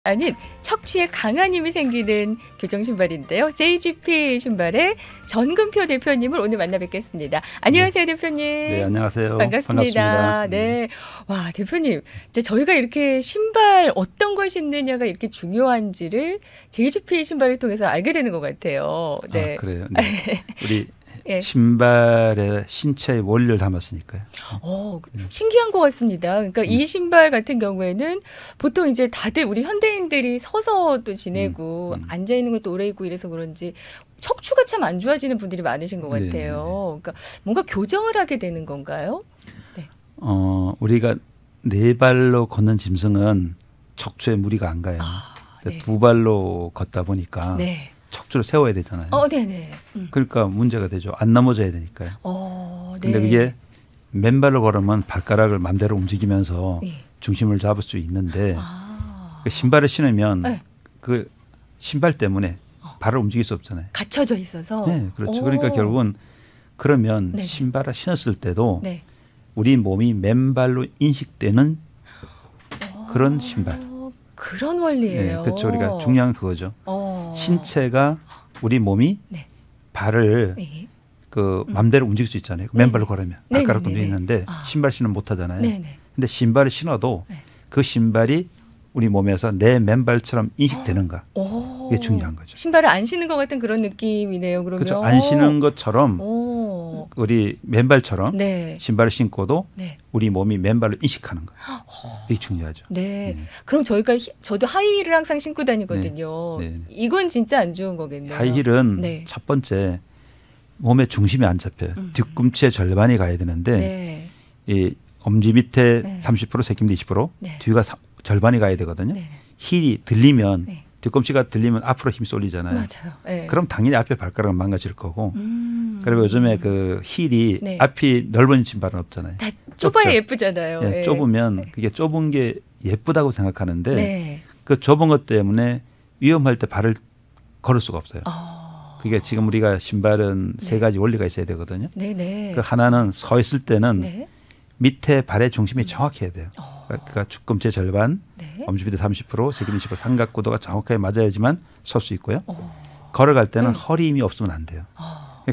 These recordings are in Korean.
아닌 척추에 강한 힘이 생기는 교정 신발인데요. JGP 신발의 전근표 대표님을 오늘 만나 뵙겠습니다. 안녕하세요, 네. 대표님. 네, 안녕하세요. 반갑습니다. 네. 와, 대표님. 이제 저희가 이렇게 신발 어떤 걸 신느냐가 이렇게 중요한지를 JGP 신발을 통해서 알게 되는 것 같아요. 네. 아, 그래요. 네. 우리 네. 신발의 신체의 원리를 담았으니까요. 신기한 것 같습니다. 그러니까 이 신발 같은 경우에는 보통 이제 다들 우리 현대인들이 서서도 지내고 앉아 있는 것도 오래 있고 이래서 그런지 척추가 참 안 좋아지는 분들이 많으신 것 같아요. 그러니까 뭔가 교정을 하게 되는 건가요? 네. 우리가 네 발로 걷는 짐승은 척추에 무리가 안 가요. 네. 두 발로 걷다 보니까 네. 척추를 세워야 되잖아요. 네네. 그러니까 문제가 되죠. 안 넘어져야 되니까요. 네. 근데 그게 맨발로 걸으면 발가락을 마음대로 움직이면서 네. 중심을 잡을 수 있는데 그 신발을 신으면 네. 그 신발 때문에 발을 움직일 수 없잖아요. 갇혀져 있어서. 네, 그렇죠. 그러니까 결국은 그러면 네. 신발을 신었을 때도 네. 우리 몸이 맨발로 인식되는 그런 신발. 그런 원리예요. 네, 그렇죠. 우리가 중요한 그거죠. 신체가 우리 몸이 네. 발을 네. 그 맘대로 움직일 수 있잖아요. 맨발로 걸으면 네네네네. 발가락도 움직이는데 신발 신으면 못 하잖아요. 네네. 근데 신발을 신어도 네. 그 신발이 우리 몸에서 내 맨발처럼 인식되는가. 이게 중요한 거죠. 신발을 안 신는 것 같은 그런 느낌이네요. 그러면. 그렇죠. 안 신은 것처럼 우리 맨발처럼 네. 신발을 신고도 네. 우리 몸이 맨발로 인식하는 거. 이게 중요하죠. 네. 그럼 저도 하이힐을 항상 신고 다니거든요. 네. 이건 진짜 안 좋은 거겠네요. 하이힐은 네. 첫 번째 몸의 중심이 안 잡혀요. 뒤꿈치의 절반이 가야 되는데 네. 이 엄지 밑에 네. 30%, 새끼 밑에 20%, 네. 뒤가 절반이 가야 되거든요. 네. 힐이 들리면 네. 뒤꿈치가 들리면 앞으로 힘 쏠리잖아요. 맞아요. 네. 그럼 당연히 앞에 발가락은 망가질 거고. 그리고 요즘에 그 힐이 네. 앞이 넓은 신발은 없잖아요. 다 좁아야 좁죠. 예쁘잖아요. 예, 네. 좁으면 그게 좁은 게 예쁘다고 생각하는데 네. 그 좁은 것 때문에 위험할 때 발을 걸을 수가 없어요. 그게 지금 우리가 신발은 세 가지 원리가 있어야 되거든요. 네네. 그 하나는 서 있을 때는 네. 밑에 발의 중심이 정확해야 돼요. 그러니까 뒤꿈치의 절반, 네. 엄지 밑에 30%, 새끼 밑에 20% 삼각구도가 정확하게 맞아야지만 설 수 있고요. 걸어갈 때는 허리 힘이 없으면 안 돼요.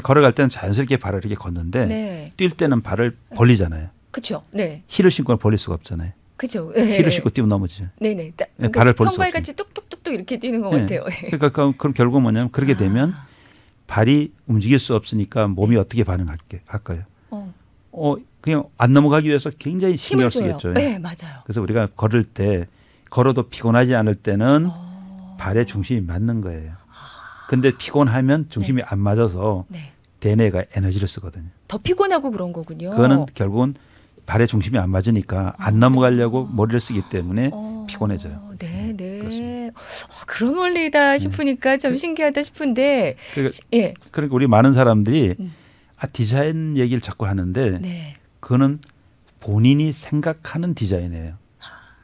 걸어갈 때는 자연스럽게 발을 이렇게 걷는데 네. 뛸 때는 발을 벌리잖아요. 그렇죠. 네. 힐을 신고는 벌릴 수가 없잖아요. 그죠. 힐을 신고 뛰면 넘어지죠. 네네. 발을 벌릴 수 평발 없어요. 같이 뚝뚝뚝뚝 이렇게 뛰는 것 네. 같아요. 그러니까 그럼 결국 뭐냐면 그렇게 되면 발이 움직일 수 없으니까 몸이 어떻게 반응할까요? 그냥 안 넘어가기 위해서 굉장히 신경을 힘을 줘요. 쓰겠죠. 네, 맞아요. 그래서 우리가 걸을 때 걸어도 피곤하지 않을 때는 발의 중심이 맞는 거예요. 근데 피곤하면 중심이 안 맞아서 네. 대뇌가 에너지를 쓰거든요. 더 피곤하고 그런 거군요. 그거는 결국은 발의 중심이 안 맞으니까 안 넘어가려고 머리를 쓰기 때문에 피곤해져요. 네, 네. 그렇습니다. 그런 원리다 싶으니까 참 신기하다 싶은데. 예. 그러니까 우리 많은 사람들이 디자인 얘기를 자꾸 하는데 네. 그거는 본인이 생각하는 디자인이에요.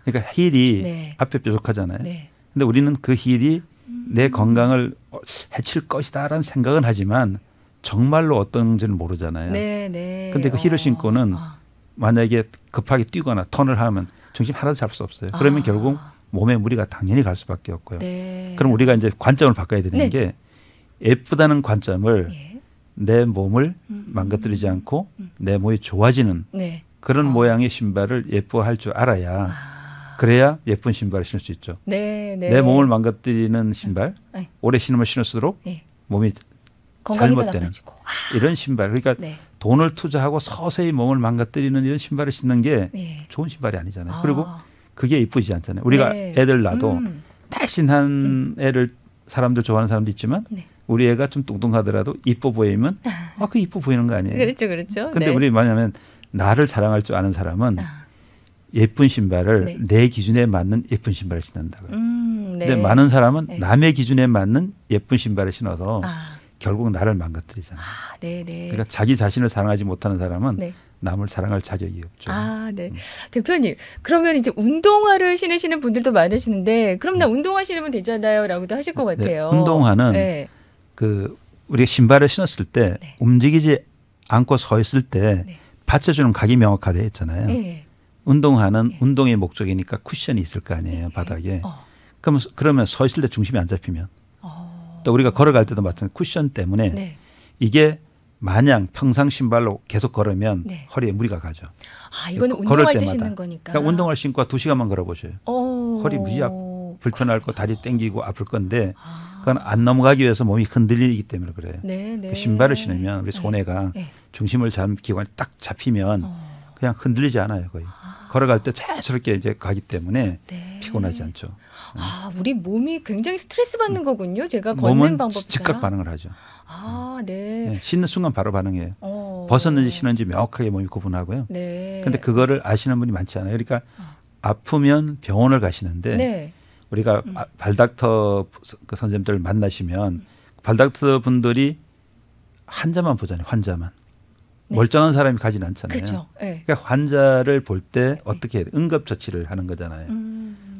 그러니까 힐이 네. 앞에 뾰족하잖아요. 네. 근데 우리는 그 힐이 내 건강을 해칠 것이다라는 생각은 하지만 정말로 어떤지는 모르잖아요. 네, 네. 근데 그 힐을 신고는 만약에 급하게 뛰거나 턴을 하면 중심 하나도 잡을 수 없어요. 그러면 결국 몸에 무리가 당연히 갈 수밖에 없고요. 네. 그럼 우리가 이제 관점을 바꿔야 되는 네. 게 예쁘다는 관점을 예. 내 몸을 망가뜨리지 않고 내 몸이 좋아지는 네. 그런 모양의 신발을 예뻐할 줄 알아야 그래야 예쁜 신발을 신을 수 있죠. 네, 네. 내 몸을 망가뜨리는 신발 네. 오래 신으면 신을수록 네. 몸이 건강이 더 잘못되는 나빠지고. 이런 신발 그러니까 네. 돈을 투자하고 서서히 몸을 망가뜨리는 이런 신발을 신는 게 네. 좋은 신발이 아니잖아요. 그리고 그게 이쁘지 않잖아요. 우리가 네. 애들 낳아도 날씬한 애를 사람들 좋아하는 사람도 있지만 네. 우리 애가 좀 뚱뚱하더라도 이뻐 보이면 그 이뻐 보이는 거 아니에요. 그렇죠, 그렇죠. 근데 네. 우리 뭐냐면 나를 사랑할 줄 아는 사람은 예쁜 신발을 네. 내 기준에 맞는 예쁜 신발을 신는다고요. 네. 근데 많은 사람은 네. 남의 기준에 맞는 예쁜 신발을 신어서 결국 나를 망가뜨리잖아요. 네, 네. 그러니까 자기 자신을 사랑하지 못하는 사람은 네. 남을 사랑할 자격이 없죠. 네. 대표님, 그러면 이제 운동화를 신으시는 분들도 많으시는데, 그럼 나 운동화 신으면 되잖아요. 라고도 하실 것 같아요. 네, 운동화는 네. 우리가 신발을 신었을 때 네. 움직이지 않고 서 있을 때 네. 받쳐주는 각이 명확하게 되어 있잖아요. 네. 운동화는 운동의 목적이니까 쿠션이 있을 거 아니에요. 바닥에. 그러면 서 있을 때 중심이 안 잡히면 또 우리가 걸어갈 때도 마찬가지 쿠션 때문에 네. 이게 마냥 평상 신발로 계속 걸으면 네. 허리에 무리가 가죠. 아, 이거는 걸을 운동할 때 때마다. 신는 거니까. 그러니까 운동화를 신고 2시간만 걸어보셔요. 허리 무지 불편할 거 다리 땡기고 아플 건데 그건 안 넘어가기 위해서 몸이 흔들리기 때문에 그래요. 네, 네. 그 신발을 신으면 우리 손해가 네. 중심을 잡기가 딱 잡히면 그냥 흔들리지 않아요 거의. 걸어갈 때 자연스럽게 이제 가기 때문에 네. 피곤하지 않죠. 아, 우리 몸이 굉장히 스트레스 받는 거군요. 제가 몸은 걷는 방법보다. 즉각 반응을 하죠. 아, 네. 네, 신는 순간 바로 반응해요. 벗었는지 신었는지 명확하게 몸이 구분하고요. 네. 근데 그거를 아시는 분이 많지 않아요. 그러니까 아프면 병원을 가시는데 네. 우리가 발닥터 그 선생님들 만나시면 발닥터 분들이 환자만 보잖아요. 환자만. 네. 멀쩡한 사람이 가지는 않잖아요. 그렇죠. 네. 그러니까 환자를 볼 때 어떻게 해야 돼? 응급처치를 하는 거잖아요.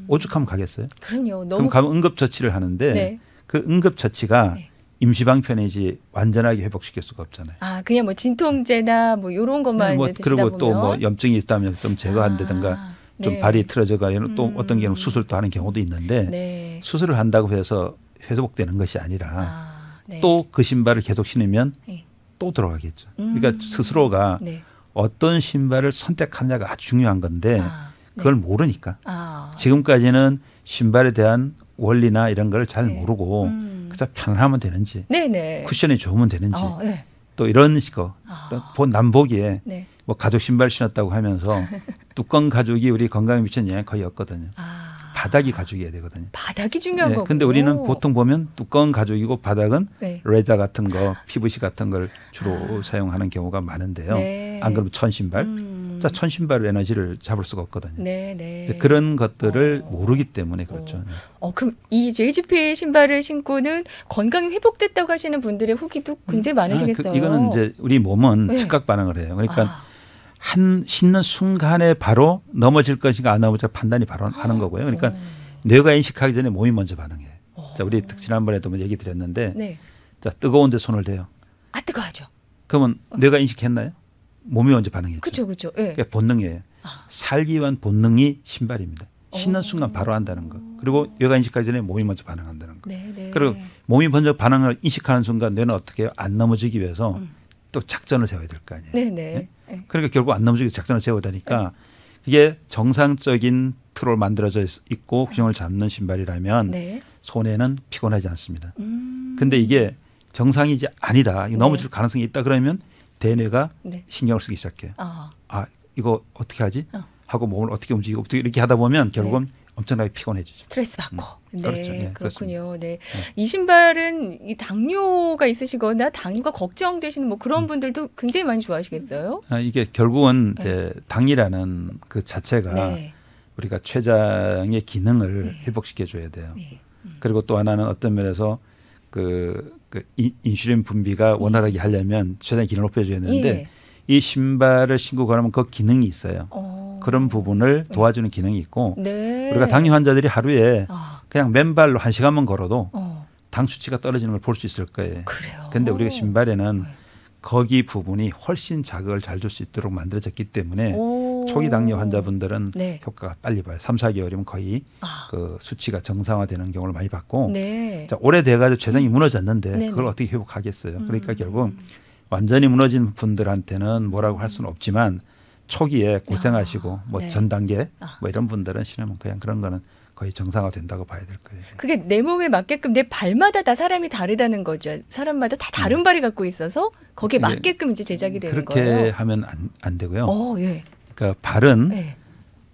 오죽하면 가겠어요? 그럼요. 그럼 너무 가면 응급처치를 하는데 네. 그 응급처치가 네. 임시방편이지 완전하게 회복시킬 수가 없잖아요. 아, 그냥 뭐 진통제나 뭐 요런 것만 뭐 이제 드시다 그리고 보면 또 뭐 염증이 있다면 좀 제거한다든가 좀 네. 발이 틀어져가지고 또 어떤 경우는 수술도 하는 경우도 있는데 네. 수술을 한다고 해서 회복되는 것이 아니라 네. 또 그 신발을 계속 신으면 네. 또 들어가겠죠. 그러니까 스스로가 네. 어떤 신발을 선택하느냐가 아주 중요한 건데 네. 그걸 모르니까 아. 지금까지는 신발에 대한 원리나 이런 걸 잘 네. 모르고 그저 편안하면 되는지 네네. 쿠션이 좋으면 되는지 네. 또 이런 식으로 또 남보기에 네. 뭐 가죽 신발 신었다고 하면서 뚜껑 가죽이 우리 건강에 미치는 영향이 거의 없거든요. 바닥이 가죽이어야 되거든요. 바닥이 중요한 거고. 근데 우리는 보통 보면 뚜껑 가죽이고 바닥은 네. 레자 같은 거, PVC 같은 걸 주로 사용하는 경우가 많은데요. 네. 안 그러면 천 신발. 자, 천 신발로 에너지를 잡을 수가 없거든요. 네, 네. 이제 그런 것들을 모르기 때문에 그렇죠. 그럼 이 JGP 신발을 신고는 건강이 회복됐다고 하시는 분들의 후기도 굉장히 많으시겠어요. 이거는 이제 우리 몸은 네. 즉각 반응을 해요. 그러니까 한 신는 순간에 바로 넘어질 것인가 안 넘어질 판단이 바로 하는 거고요. 그러니까 뇌가 인식하기 전에 몸이 먼저 반응해요. 자, 우리 지난번에도 뭐 얘기 드렸는데 네. 자, 뜨거운 데 손을 대요. 아, 뜨거워하죠. 그러면 뇌가 인식했나요? 몸이 먼저 반응했죠. 그렇죠, 그렇죠. 네. 그러니까 본능이에요. 살기 위한 본능이 신발입니다. 신는 순간 바로 한다는 거. 그리고 뇌가 인식하기 전에 몸이 먼저 반응한다는 거. 네, 네. 그리고 몸이 먼저 반응을 인식하는 순간 뇌는 어떻게 해요? 안 넘어지기 위해서 또 작전을 세워야 될 거 아니에요. 네, 네. 네. 그러니까 결국 안 넘어지기 위해서 작전을 세워야 되니까 이게 정상적인 틀로 만들어져 있고 균형을 잡는 신발이라면 네. 손에는 피곤하지 않습니다. 근데 이게 정상이지 아니다. 이거 넘어질 가능성이 있다 그러면 대뇌가 네. 신경을 쓰기 시작해요. 아, 이거 어떻게 하지? 하고 몸을 어떻게 움직이고 어떻게 이렇게 하다 보면 결국은 엄청나게 피곤해지죠. 스트레스 받고. 네, 그렇죠. 네, 그렇군요. 네. 이 신발은 이 당뇨가 있으시거나 당뇨가 걱정되시는 뭐 그런 분들도 굉장히 많이 좋아하시겠어요? 이게 결국은 이제 당이라는 그 자체가 네. 우리가 췌장의 기능을 회복시켜 줘야 돼요. 네. 그리고 또 하나는 어떤 면에서 그 인슐린 분비가 원활하게 하려면 췌장의 기능을 높여줘야 되는데 이 신발을 신고 걸으면 그 기능이 있어요. 그런 부분을 도와주는 기능이 있고 네. 우리가 당뇨 환자들이 하루에 그냥 맨발로 1시간만 걸어도 당 수치가 떨어지는 걸 볼 수 있을 거예요. 그래요. 그런데 우리가 신발에는 거기 부분이 훨씬 자극을 잘 줄 수 있도록 만들어졌기 때문에 초기 당뇨 환자분들은 네. 효과가 빨리 봐요. 3, 4개월이면 거의 그 수치가 정상화되는 경우를 많이 봤고 네. 자, 오래돼가지고 췌장이 무너졌는데 네네. 그걸 어떻게 회복하겠어요. 그러니까 결국 완전히 무너진 분들한테는 뭐라고 할 수는 없지만 초기에 고생하시고 뭐 네. 전 단계 뭐 이런 분들은 신으면 그냥 그런 거는 거의 정상화된다고 봐야 될 거예요. 그게 내 몸에 맞게끔 내 발마다 다 사람이 다르다는 거죠. 사람마다 다 다른 발이 갖고 있어서 거기에 맞게끔 이제 제작이 되는 그렇게 거예요. 하면 안 되고요. 예. 그러니까 발은 네.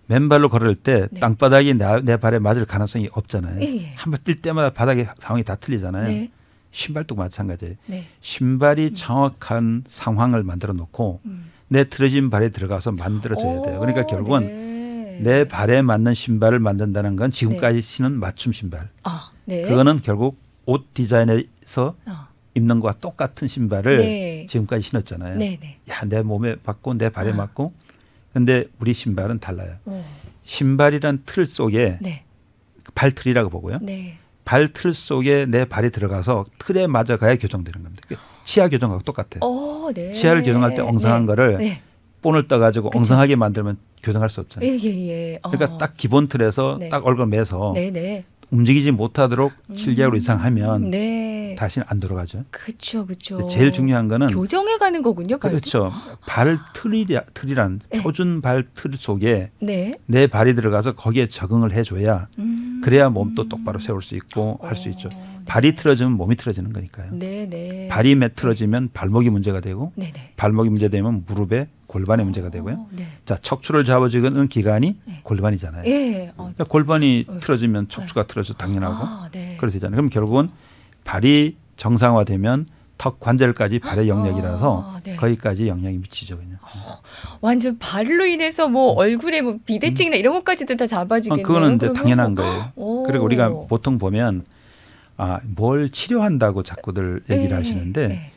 맨발로 걸을 때 네. 땅바닥이 내 발에 맞을 가능성이 없잖아요. 예. 한 번 뛸 때마다 바닥의 상황이 다 틀리잖아요. 네. 신발도 마찬가지예요. 네. 신발이 정확한 상황을 만들어 놓고 내 틀어진 발에 들어가서 만들어져야 돼요. 그러니까 결국은 내 발에 맞는 신발을 만든다는 건 지금까지 신은 맞춤 신발. 네. 그거는 결국 옷 디자인에서 입는 것과 똑같은 신발을 네. 지금까지 신었잖아요. 네, 네. 야, 내 몸에 맞고 내 발에 맞고. 근데 우리 신발은 달라요. 오. 신발이란 틀 속에 네. 발틀이라고 보고요. 네. 발틀 속에 내 발이 들어가서 틀에 맞아가야 교정되는 겁니다. 치아 교정하고 똑같아요. 네. 치아를 교정할 때 엉성한 거를 네. 본을 떠가지고 그쵸. 엉성하게 만들면 교정할 수 없잖아요. 예. 그러니까 딱 기본 틀에서 네. 딱 얼굴 매서 네, 네. 움직이지 못하도록 7개월 이상 하면 네. 다시는 안 돌아가죠. 그렇죠, 그렇죠. 제일 중요한 거는 교정해 가는 거군요. 발도? 그렇죠. 발 틀이란 네. 표준 발 틀 속에 네. 내 발이 들어가서 거기에 적응을 해줘야 그래야 몸도 똑바로 세울 수 있고 할 수 있죠. 발이 틀어지면 몸이 틀어지는 거니까요. 네, 네. 발이 틀어지면 발목이 문제가 되고 네, 네. 발목이 문제되면 무릎에 골반에 문제가 되고요. 네. 자, 척추를 잡아주는 기관이 골반이잖아요. 예. 그러니까 골반이 틀어지면 척추가 틀어져 당연하고 아, 네. 그렇게 되잖아요. 그럼 결국은 발이 정상화되면 턱 관절까지 발의 영역이라서 네. 거기까지 영향이 미치죠. 그냥. 완전 발로 인해서 뭐 얼굴에 뭐 비대증이나 이런 것까지도 다 잡아지겠네요. 그거는 이제 그러면? 당연한 거예요. 오. 그리고 우리가 보통 보면 뭘 치료한다고 자꾸들 얘기를 네. 하시는데 네.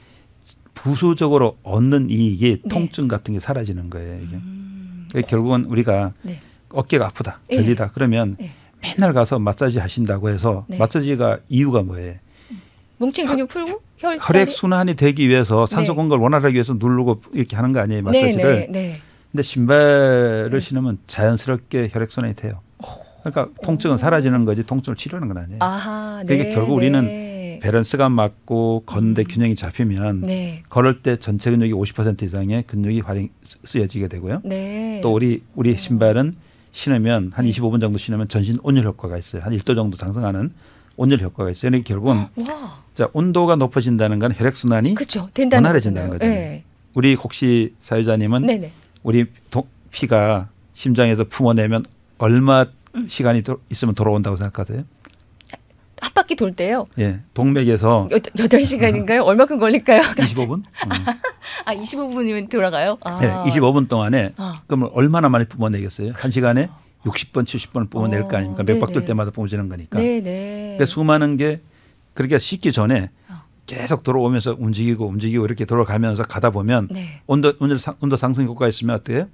부수적으로 얻는 이익이 네. 통증 같은 게 사라지는 거예요. 이게. 그러니까 결국은 우리가 네. 어깨가 아프다, 결리다 그러면 네. 맨날 가서 마사지 하신다고 해서 네. 마사지가 이유가 뭐예요? 뭉친 근육 풀고 혈액 순환이 되기 위해서 산소 네. 공급을 원활하게 위해서 누르고 이렇게 하는 거 아니에요, 마사지를. 네, 네, 네. 근데 신발을 신으면 자연스럽게 혈액 순환이 돼요. 그러니까 통증은 사라지는 거지 통증을 치료하는 건 아니에요. 아하, 그러니까 네, 결국 네. 우리는 밸런스가 맞고 걷는데 균형이 잡히면 네. 걸을 때 전체 근육이 50% 이상의 근육이 쓰여지게 되고요. 네. 또 우리 신발은 신으면 한 25분 정도 신으면 전신 온열 효과가 있어요. 한 1도 정도 상승하는 온열 효과가 있어요. 그러니까 결국은 와. 자, 온도가 높아진다는 건 혈액 순환이 그렇죠. 된다는 원활해진다는 거잖아요. 거죠. 네. 우리 혹시 사회자님은 네, 네. 우리 피가 심장에서 품어내면 얼마 시간이 있으면 돌아온다고 생각하세요? 한 바퀴 돌 때요. 예, 동맥에서 8시간인가요? 얼마큼 걸릴까요? 25분? 아, 25분이면 돌아가요? 아. 네, 25분 동안에 아. 그러면 얼마나 많이 뿜어내겠어요? 한 시간에 60번, 70번을 뿜어낼 거 아닙니까? 몇 바퀴 돌 때마다 뿜어지는 거니까. 네, 네. 그러니까 수많은 게 그렇게 씻기 전에 계속 돌아오면서 움직이고 이렇게 돌아가면서 가다 보면 네. 온도 상승 효과가 있으면 어때요?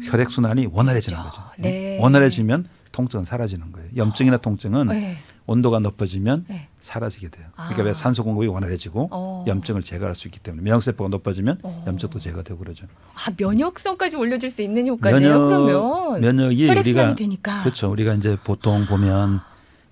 혈액 순환이 원활해지는 그렇죠. 거죠. 네. 원활해지면 통증은 사라지는 거예요. 염증이나 통증은 네. 온도가 높아지면 네. 사라지게 돼요. 그러니까 왜 산소 공급이 원활해지고 염증을 제거할 수 있기 때문에 면역세포가 높아지면 염증도 제거되고 그러죠. 아, 면역성까지 올려줄 수 있는 효과네요. 그러면 면역이 혈액순환이 되니까. 그렇죠. 우리가 이제 보통 보면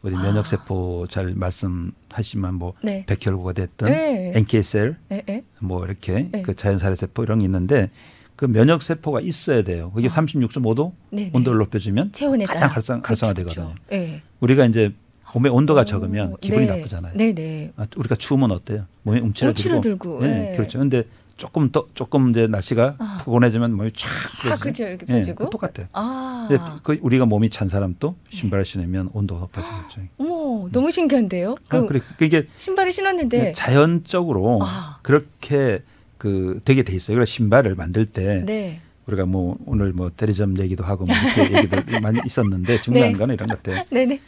우리 면역세포 잘 말씀하시면 뭐 네. 백혈구가 됐든 네. NK셀 네, 네. 뭐 이렇게 네. 그 자연살해세포 이런 게 있는데 그 면역세포가 있어야 돼요. 그게 36.5도 네네. 온도를 높여주면 체온에 가장 따라. 활성화되거든요. 그렇죠. 네. 우리가 이제 몸의 온도가 적으면 기분이 네. 나쁘잖아요. 네네. 우리가 추우면 어때요? 몸이 움츠러들고. 움츠러들고. 네, 그렇죠. 근데 조금 이제 날씨가 푸근해지면 몸이 쫙 풀어지죠. 그렇죠. 이렇게 펴지고. 똑같아요. 아. 근데 우리가 몸이 찬 사람도 신발을 신으면 온도가 높아지겠죠. 어머, 너무 신기한데요. 그래. 그게 신발을 신었는데 자연적으로 그렇게 되게 돼 있어요. 그래서 신발을 만들 때 네. 우리가 뭐 오늘 뭐 대리점 얘기도 하고 뭐 이렇게 얘기들 많이 있었는데 중요한 네. 거는 이런 것 같아요. 네네.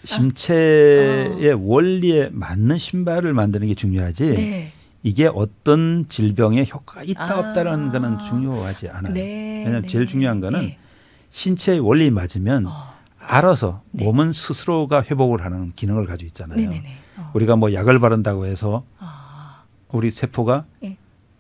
신체의 원리에 맞는 신발을 만드는 게 중요하지. 네. 이게 어떤 질병에 효과가 있다 없다는 거는 중요하지 않아요. 네. 왜냐하면 제일 중요한 거는 네. 신체의 원리에 맞으면 알아서 네. 몸은 스스로가 회복을 하는 기능을 가지고 있잖아요. 네네네. 우리가 뭐 약을 바른다고 해서 우리 세포가 네.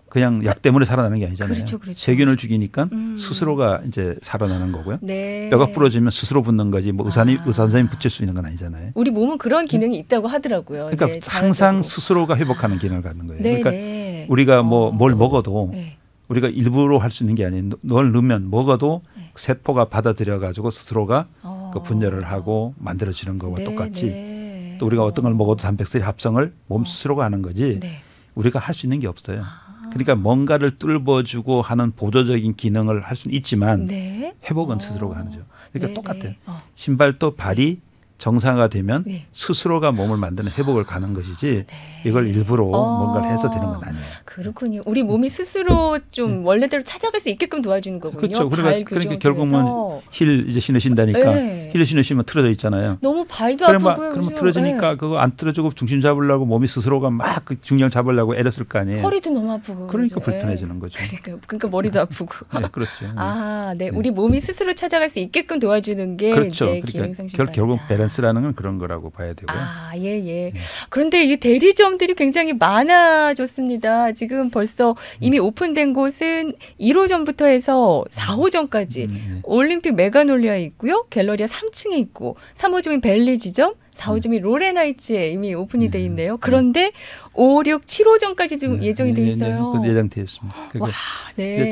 그냥 약 때문에 살아나는 게 아니잖아요. 그렇죠, 그렇죠. 세균을 죽이니까 스스로가 이제 살아나는 거고요. 네. 뼈가 부러지면 스스로 붙는 거지 뭐 의사 선생님이 붙일 수 있는 건 아니잖아요. 우리 몸은 그런 기능이 있다고 하더라고요. 그러니까 네, 항상 자연적으로. 스스로가 회복하는 기능을 갖는 거예요. 네, 그러니까 네. 우리가 뭘 먹어도 네. 우리가 일부러 할 수 있는 게 아니에요. 뭘 넣으면 먹어도 세포가 받아들여 가지고 스스로가 그 분열을 하고 만들어지는 거와 네, 똑같이 네. 또 우리가 어떤 걸 먹어도 단백질 합성을 몸 스스로가 하는 거지 네. 우리가 할 수 있는 게 없어요. 그러니까 뭔가를 뚫어주고 하는 보조적인 기능을 할 수는 있지만 네. 회복은 스스로가 하는 거죠. 그러니까 네, 똑같아요. 네. 신발도 발이 정상화되면 네. 스스로가 몸을 만드는 회복을 가는 것이지 이걸 일부러 뭔가를 해서 되는 건 아니에요. 그렇군요. 우리 몸이 스스로 좀 원래대로 찾아갈 수 있게끔 도와주는 거군요. 그렇죠. 발 그러니까 교정도 결국은 해서. 힐 이제 신으신다니까 네. 힐 신으시면 틀어져 있잖아요. 너무 발도 그러면 아프고요. 그러면 그죠? 틀어지니까 네. 그거 안 틀어주고 중심 잡으려고 몸이 스스로가 막 그 중량 잡으려고 애렸을 거 아니에요. 허리도 너무 아프고. 그러니까 그죠? 불편해지는 거죠. 그러니까 머리도 아프고. 네, 그렇죠. 아, 네. 우리 몸이 스스로 찾아갈 수 있게끔 도와주는 게 그렇죠. 이제 그러니까 기능성 신발이다. 결국 밸런스 밸런스라는 건 그런 거라고 봐야 되고요. 아, 예, 예. 그런데 이 대리점들이 굉장히 많아졌습니다. 지금 벌써 이미 오픈된 곳은 1호점부터 해서 4호점까지 올림픽 메가놀리아에 있고요. 갤러리아 3층에 있고 3호점이 벨리 지점, 4호점이 로렌하이츠에 이미 오픈이 돼 있네요. 그런데 5, 6, 7호점까지 지금 예정이 돼 있어요. 예정돼 있습니다. 와, 네.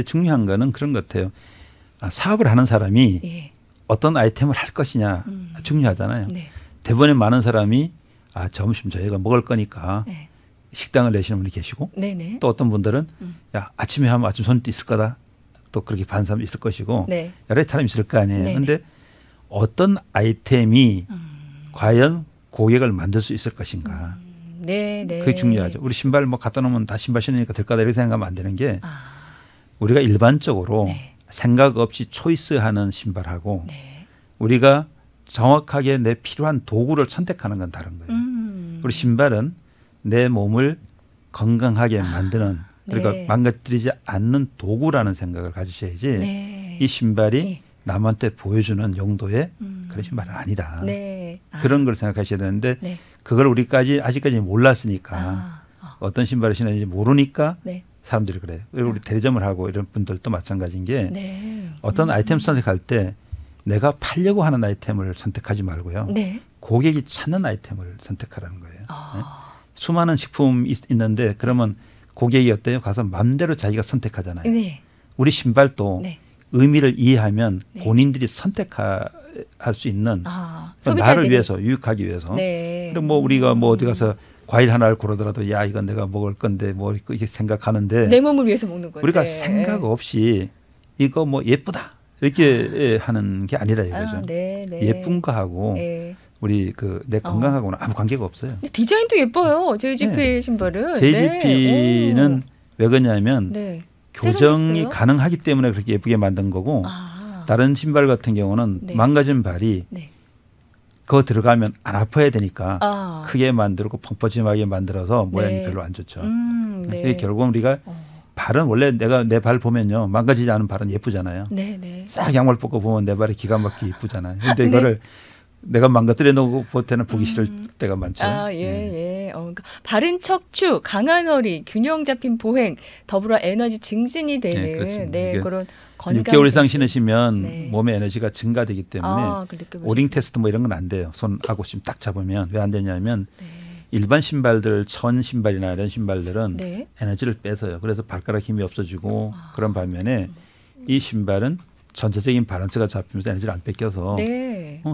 중요한 거는 그런 것 같아요. 사업을 하는 사람이 예. 어떤 아이템을 할 것이냐 중요하잖아요. 네. 대부분의 많은 사람이 점심 저희가 먹을 거니까 네. 식당을 내시는 분이 계시고 네네. 또 어떤 분들은 야 아침에 하면 아침 손님도 있을 거다. 또 그렇게 반 사람이 있을 것이고 네. 여러 사람이 있을 거 아니에요. 네네. 그런데 어떤 아이템이 과연 고객을 만들 수 있을 것인가. 네, 네. 그게 중요하죠. 우리 신발 뭐 갖다 놓으면 다 신발 신으니까 될 거다 이렇게 생각하면 안 되는 게 우리가 일반적으로 네. 생각 없이 초이스하는 신발하고 네. 우리가 정확하게 내 필요한 도구를 선택하는 건 다른 거예요. 우리 신발은 내 몸을 건강하게 만드는 그러니까 네. 망가뜨리지 않는 도구라는 생각을 가지셔야지 네. 이 신발이 네. 남한테 보여주는 용도의 그런 신발은 아니다. 네. 그런 걸 생각하셔야 되는데 네. 그걸 우리까지 아직까지 몰랐으니까 어떤 신발을 신는지 모르니까 네. 사람들이 그래요. 그리고 우리 대리점을 하고 이런 분들도 마찬가지인 게 네. 어떤 아이템 선택할 때 내가 팔려고 하는 아이템을 선택하지 말고요. 네. 고객이 찾는 아이템을 선택하라는 거예요. 네? 수많은 식품이 있는데 그러면 고객이 어때요? 가서 마음대로 자기가 선택하잖아요. 네. 우리 신발도 네. 의미를 이해하면 네. 본인들이 선택할 수 있는 소비자들이. 나를 위해서 유익하기 위해서. 네. 그리고 뭐 우리가 뭐 어디 가서 과일 하나를 고르더라도 야 이건 내가 먹을 건데 뭐 이렇게 생각하는데 내 몸을 위해서 먹는 건데 우리가 생각 없이 이거 뭐 예쁘다 이렇게 하는 게 아니라 이거죠. 네, 네. 예쁜 거하고 네. 우리 내 건강하고는 아무 관계가 없어요. 근데 디자인도 예뻐요. JGP 신발은. JGP는 왜 그러냐면 네. 교정이 세련됐어요? 가능하기 때문에 그렇게 예쁘게 만든 거고 다른 신발 같은 경우는 네. 망가진 발이 네. 그거 들어가면 안 아파야 되니까 크게 만들고 펑퍼짐하게 만들어서 모양이 네. 별로 안 좋죠. 네. 그게 결국은 우리가 발은 원래 내가 내 발 보면요 망가지지 않은 발은 예쁘잖아요. 네, 네. 싹 양말 벗고 보면 내 발이 기가 막히게 예쁘잖아요. 근데 이거를 내가 망가뜨려 놓고 볼 때는 보기 싫을 때가 많죠. 예. 그러니까 바른 척추, 강한 허리, 균형 잡힌 보행, 더불어 에너지 증진이 되는 그런 건강. 6개월 이상 신으시면 네. 몸의 에너지가 증가되기 때문에 오링 테스트 뭐 이런 건 안 돼요. 손하고 지금 딱 잡으면 왜 안 되냐면 일반 신발들 천 신발이나 이런 신발들은 에너지를 뺏어요. 그래서 발가락 힘이 없어지고 그런 반면에 이 신발은 전체적인 밸런스가 잡히면서 에너지를 안 뺏겨서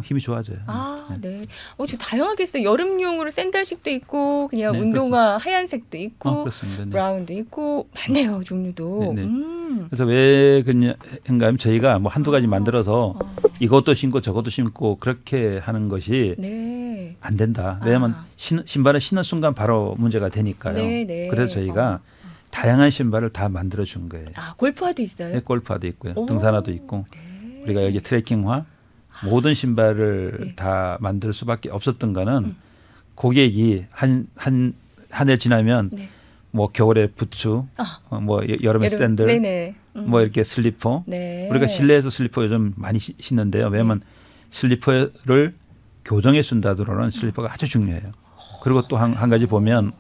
힘이 좋아져요. 네. 저 다양하게 있어요. 여름용으로 샌들식도 있고 그냥 운동화 하얀색도 있고 브라운도 있고 많네요. 종류도. 그래서 왜 그런가 하면 저희가 뭐 한두 가지 만들어서 이것도 신고 저것도 신고 그렇게 하는 것이 안 된다. 왜냐하면 신발을 신는 순간 바로 문제가 되니까요. 그래서 저희가 다양한 신발을 다 만들어 준 거예요. 골프화도 있어요? 네, 골프화도 있고요. 등산화도 있고. 우리가 여기 트레킹화 모든 신발을 다 만들 수밖에 없었던 거는 고객이 한 해 지나면 뭐 겨울에 부츠, 뭐 여름에 샌들, 뭐 이렇게 슬리퍼. 우리가 실내에서 슬리퍼 요즘 많이 신는데요. 왜냐하면 슬리퍼를 교정해 준다더러는 슬리퍼가 아주 중요해요. 그리고 또 한 가지 보면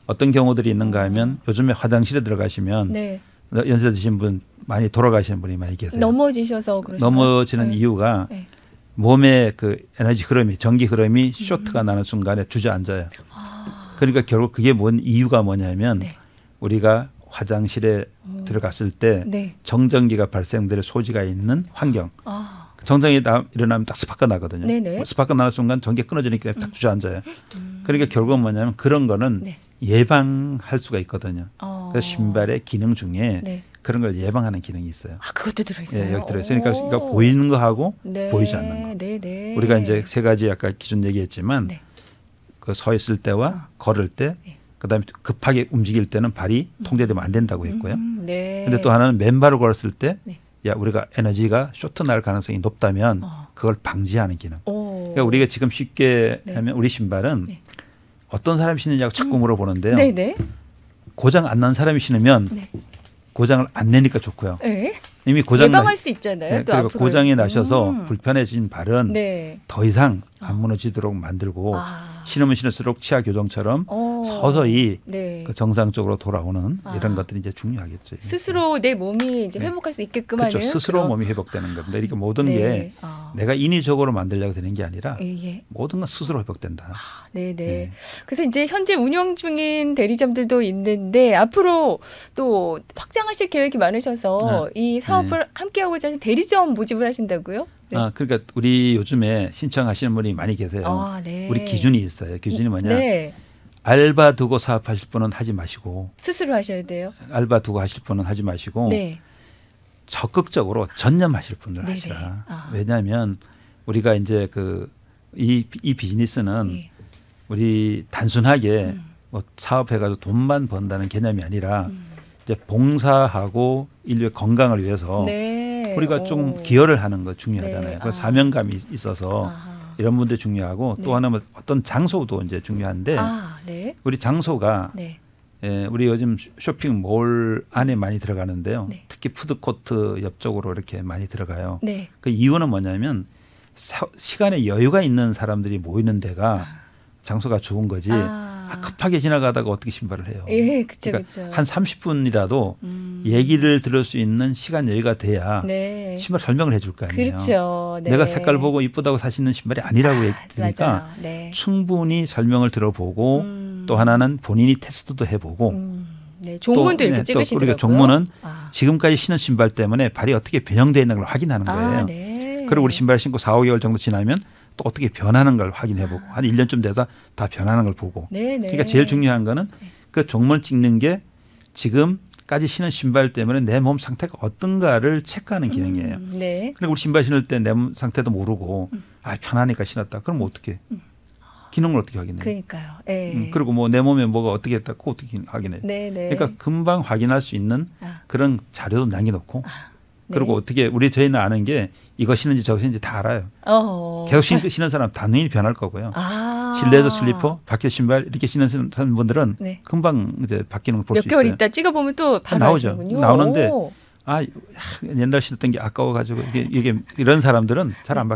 어떤 경우들이 있는가 하면 요즘에 화장실에 들어가시면 연세 드신 분 많이 돌아가시는 분이 많이 계세요. 넘어지셔서 그러신가요? 넘어지는 이유가 몸의 그 에너지 흐름이 전기 흐름이 쇼트가 나는 순간에 주저앉아요. 그러니까 결국 그게 뭔 이유가 뭐냐면 우리가 화장실에 들어갔을 때 정전기가 발생될 소지가 있는 환경. 정전기 일어나면 딱 스파크가 나거든요. 스파크가 나는 순간 전기가 끊어지니까 딱 주저앉아요. 그러니까 결국은 뭐냐면 그런 거는 예방할 수가 있거든요. 그래서 신발의 기능 중에 그런 걸 예방하는 기능이 있어요. 그것도 들어있어요. 여기 들어있어요. 그러니까 보이는 거하고 보이지 않는 거. 우리가 이제 세 가지 아까 기준 얘기했지만 그 서 있을 때와 걸을 때, 그다음에 급하게 움직일 때는 발이 통제되면 안 된다고 했고요. 근데 또 하나는 맨발을 걸었을 때, 우리가 에너지가 쇼트 날 가능성이 높다면 그걸 방지하는 기능. 그러니까 우리가 지금 쉽게 하면 우리 신발은 어떤 사람이 신느냐고 자꾸 물어보는데요. 고장 안 난 사람이 신으면 고장을 안 내니까 좋고요. 이미 고장 예방할 수 있잖아요. 네, 또 그리고 앞으로. 고장이 나셔서 불편해진 발은 네. 더 이상 안 무너지도록 만들고 신으면 신을수록 치아 교정처럼 서서히 네. 그 정상적으로 돌아오는 이런 것들이 이제 중요하겠죠. 스스로 내 몸이 이제 회복할 수 있게끔 하는. 그렇죠. 스스로 그런. 몸이 회복되는 겁니다. 그러니까 모든 네. 게 내가 인위적으로 만들려고 되는 게 아니라 예. 모든 건 스스로 회복된다. 네네. 네. 그래서 이제 현재 운영 중인 대리점들도 있는데 앞으로 또 확장하실 계획이 많으셔서 이 사업을 함께하고자 하는 대리점 모집을 하신다고요? 네. 그러니까 우리 요즘에 신청하시는 분이 많이 계세요. 네. 우리 기준이 있어요. 기준이 뭐냐? 네. 알바 두고 사업하실 분은 하지 마시고 스스로 하셔야 돼요. 알바 두고 하실 분은 하지 마시고 네. 적극적으로 전념하실 분들 네네. 하시라. 왜냐하면 우리가 이제 이 비즈니스는 네. 우리 단순하게 뭐 사업해가지고 돈만 번다는 개념이 아니라 이제 봉사하고 인류의 건강을 위해서 네. 우리가 좀 기여를 하는 거 중요하잖아요. 네. 그래서 사명감이 있어서 이런 분들 중요하고 또 하나는 어떤 장소도 이제 중요한데 네. 우리 장소가 네. 우리 요즘 쇼핑몰 안에 많이 들어가는데요. 네. 특히 푸드코트 옆쪽으로 이렇게 많이 들어가요. 네. 그 이유는 뭐냐면 시간에 여유가 있는 사람들이 모이는 데가 장소가 좋은 거지. 급하게 지나가다가 어떻게 신발을 해요. 예, 그렇죠. 그러니까 그렇죠. 한 30분이라도 얘기를 들을 수 있는 시간 여유가 돼야 네. 신발 설명을 해줄 거 아니에요. 그렇죠. 네. 내가 색깔 보고 이쁘다고 사시는 신발이 아니라고 얘기하니까 맞아요. 네. 충분히 설명을 들어보고 또 하나는 본인이 테스트도 해보고 네. 종문도 이렇게 찍으시더라고요. 우리가 종문은 지금까지 신은 신발 때문에 발이 어떻게 변형되어 있는 걸 확인하는 거예요. 네. 그리고 우리 신발 신고 4, 5개월 정도 지나면 또 어떻게 변하는 걸 확인해보고 한 1년쯤 돼서 다 변하는 걸 보고. 네, 네. 그러니까 제일 중요한 거는 그 종문을 찍는 게 지금까지 신은 신발 때문에 내 몸 상태가 어떤가를 체크하는 기능이에요. 네. 그리고 우리 신발 신을 때 내 몸 상태도 모르고 편하니까 신었다. 그럼 어떻게? 기능을 어떻게 확인해요? 그러니까요. 네. 그리고 뭐 내 몸에 뭐가 어떻게 했다. 그거 어떻게 확인해요? 네, 네. 그러니까 금방 확인할 수 있는 그런 자료도 남겨놓고 그리고 네. 어떻게 우리 저희는 아는 게 이거 신는지 저거 신는지 다 알아요. 계속 신는 사람 당연히 변할 거고요. 실내에서 슬리퍼, 밖에 신발 이렇게 신는 분들은 네. 금방 이제 바뀌는 걸 볼 수 있어요. 몇 개월 있다 찍어보면 또 바로 나오죠. 하시는군요. 나오는데 옛날 신었던 게 아까워가지고 이게 이런 사람들은 잘 안 바뀌어요.